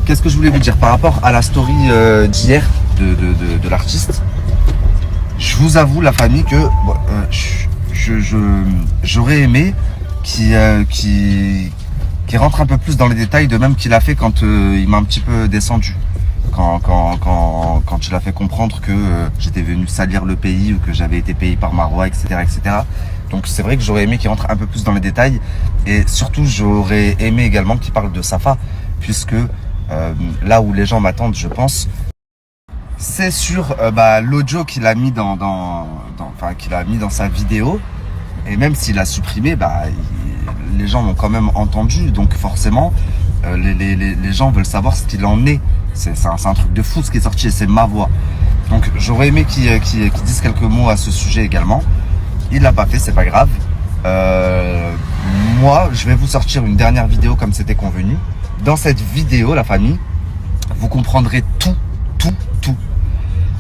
qu'est-ce que je voulais vous dire par rapport à la story d'hier de l'artiste. Je vous avoue, la famille, que j'aurais aimé qui rentre un peu plus dans les détails, de même qu'il a fait quand il m'a un petit peu descendu. Quand il a fait comprendre que j'étais venu salir le pays ou que j'avais été payé par Marwa, etc., etc. Donc c'est vrai que j'aurais aimé qu'il rentre un peu plus dans les détails. Et surtout, j'aurais aimé également qu'il parle de Safa, puisque là où les gens m'attendent, je pense, c'est sur l'audio qu'il a mis qu'il a mis dans sa vidéo. Et même s'il a supprimé, les gens l'ont quand même entendu. Donc forcément, les gens veulent savoir ce qu'il en est. C'est un truc de fou ce qui est sorti et c'est ma voix. Donc j'aurais aimé qu'il dise quelques mots à ce sujet également. Il l'a pas fait, c'est pas grave. Moi, je vais vous sortir une dernière vidéo comme c'était convenu. Dans cette vidéo, la famille, vous comprendrez tout.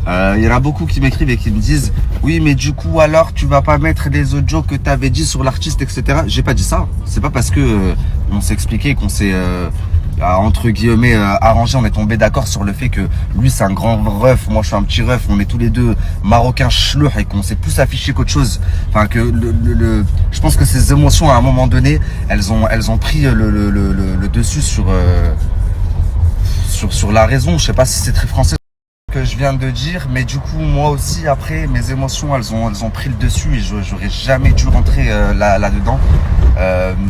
Il y en a beaucoup qui m'écrivent et qui me disent oui, mais du coup alors tu vas pas mettre les audios que tu avais dit sur l'artiste, etc. J'ai pas dit ça. C'est pas parce que on s'est expliqué qu'on s'est entre guillemets arrangé, on est tombé d'accord sur le fait que lui c'est un grand ref, moi je suis un petit ref, on est tous les deux marocains chlouh et qu'on s'est plus affiché qu'autre chose. Enfin que je pense que ces émotions à un moment donné, elles ont pris le dessus sur la raison. Je sais pas si c'est très français que je viens de dire, mais du coup moi aussi après mes émotions elles ont pris le dessus et j'aurais jamais dû rentrer là-dedans.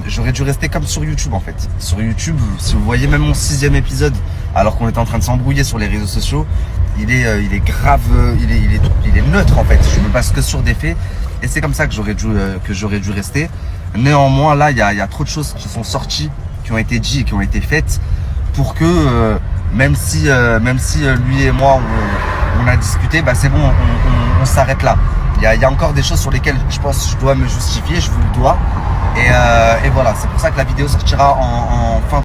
J'aurais dû rester comme sur YouTube en fait. Sur YouTube, si vous voyez même mon 6e épisode, alors qu'on était en train de s'embrouiller sur les réseaux sociaux, il est grave, il est neutre en fait. Je me base que sur des faits et c'est comme ça que j'aurais dû rester. Néanmoins là il y a trop de choses qui sont sorties, qui ont été dites et qui ont été faites pour que même si lui et moi on a discuté, c'est bon, on s'arrête là. Il y a encore des choses sur lesquelles je pense que je dois me justifier, je vous le dois. Et voilà, c'est pour ça que la vidéo sortira en fin.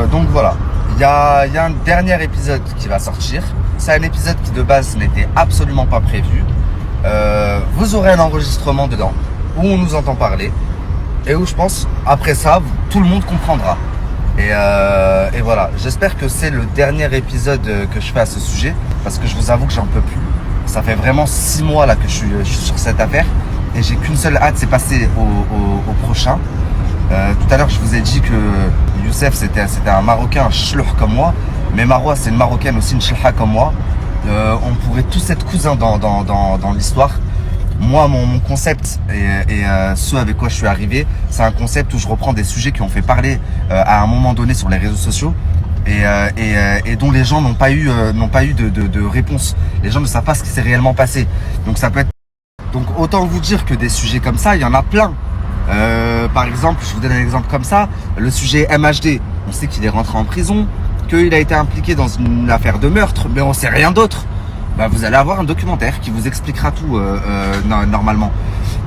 Donc voilà, il y a un dernier épisode qui va sortir. C'est un épisode qui de base n'était absolument pas prévu. Vous aurez un enregistrement dedans où on nous entend parler et où je pense après ça tout le monde comprendra. Et voilà, j'espère que c'est le dernier épisode que je fais à ce sujet, parce que je vous avoue que j'en peux plus. Ça fait vraiment 6 mois là que je suis sur cette affaire et j'ai qu'une seule hâte, c'est passer au prochain. Tout à l'heure je vous ai dit que Youssef c'était un Marocain, un chlouh comme moi, mais Marwa c'est une Marocaine aussi, une chlouha comme moi. On pourrait tous être cousins dans l'histoire. Moi, mon concept et ce avec quoi je suis arrivé, c'est un concept où je reprends des sujets qui ont fait parler à un moment donné sur les réseaux sociaux et dont les gens n'ont pas eu de réponse. Les gens ne savent pas ce qui s'est réellement passé. Donc ça peut être. Donc autant vous dire que des sujets comme ça, il y en a plein. Par exemple, je vous donne un exemple comme ça, le sujet MHD. On sait qu'il est rentré en prison, qu'il a été impliqué dans une affaire de meurtre, mais on sait rien d'autre. Vous allez avoir un documentaire qui vous expliquera tout normalement.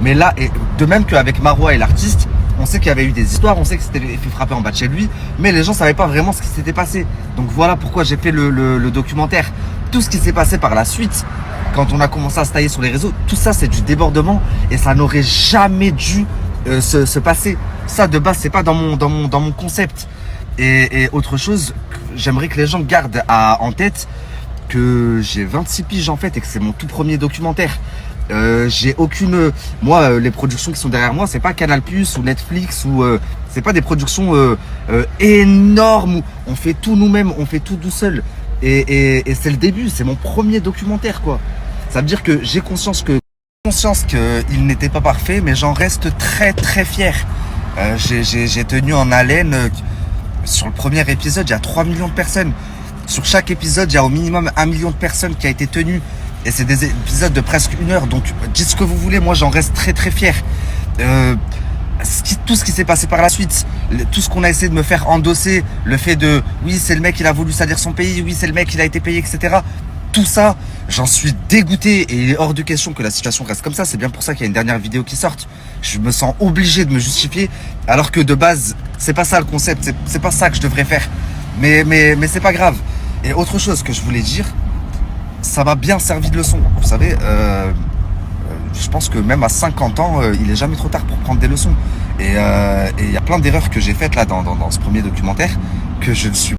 Mais là, et de même qu'avec Marwa et l'artiste, on sait qu'il y avait eu des histoires, on sait que c'était fait frapper en bas de chez lui, mais les gens savaient pas vraiment ce qui s'était passé. Donc voilà pourquoi j'ai fait le documentaire. Tout ce qui s'est passé par la suite, quand on a commencé à se tailler sur les réseaux, tout ça c'est du débordement et ça n'aurait jamais dû se passer. Ça de base c'est pas dans mon concept. Et autre chose, j'aimerais que les gens gardent en tête que j'ai 26 piges en fait et que c'est mon tout premier documentaire. J'ai aucune. Moi, les productions qui sont derrière moi, c'est pas Canal+ ou Netflix ou c'est pas des productions énormes où on fait tout nous-mêmes, on fait tout tout seul. Et c'est le début, c'est mon premier documentaire quoi. Ça veut dire que j'ai conscience qu'il n'était pas parfait, mais j'en reste très très fier. J'ai tenu en haleine. Sur le premier épisode, il y a 3 millions de personnes. Sur chaque épisode, il y a au minimum 1 million de personnes qui a été tenues. Et c'est des épisodes de presque 1 heure. Donc, dites ce que vous voulez. Moi, j'en reste très, très fier. Tout ce qui s'est passé par la suite, tout ce qu'on a essayé de me faire endosser, le fait de, oui, c'est le mec, il a voulu salir son pays, oui, c'est le mec, il a été payé, etc. Tout ça, j'en suis dégoûté et il est hors de question que la situation reste comme ça. C'est bien pour ça qu'il y a une dernière vidéo qui sorte. Je me sens obligé de me justifier, alors que de base, c'est pas ça le concept, c'est pas ça que je devrais faire. Mais c'est pas grave. Et autre chose que je voulais dire, ça m'a bien servi de leçon. Vous savez, je pense que même à 50 ans, il est jamais trop tard pour prendre des leçons. Et il y a plein d'erreurs que j'ai faites là dans ce premier documentaire que je ne suis